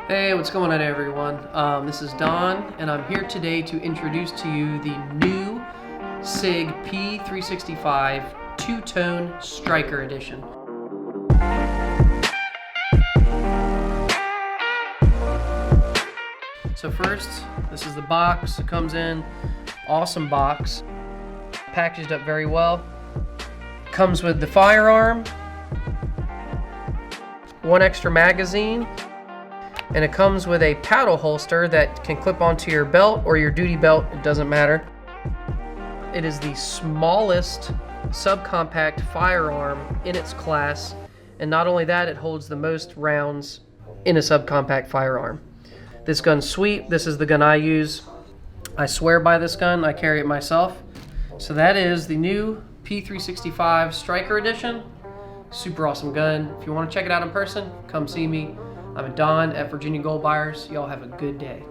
Hey, what's going on everyone? This is Don, and I'm here today to introduce to you the new Sig P365 two-tone striker edition. So first, this is the box. It comes in, awesome box, packaged up very well. Comes with the firearm, one extra magazine, and it comes with a paddle holster that can clip onto your belt or your duty belt, it doesn't matter. It is the smallest subcompact firearm in its class, and not only that, it holds the most rounds in a subcompact firearm. This gun's sweet. This is the gun I use. I swear by this gun. I carry it myself. So that is the new P365 Striker Edition. Super awesome gun. If you want to check it out in person, come see me. I'm Don at Virginia Gold Buyers. Y'all have a good day.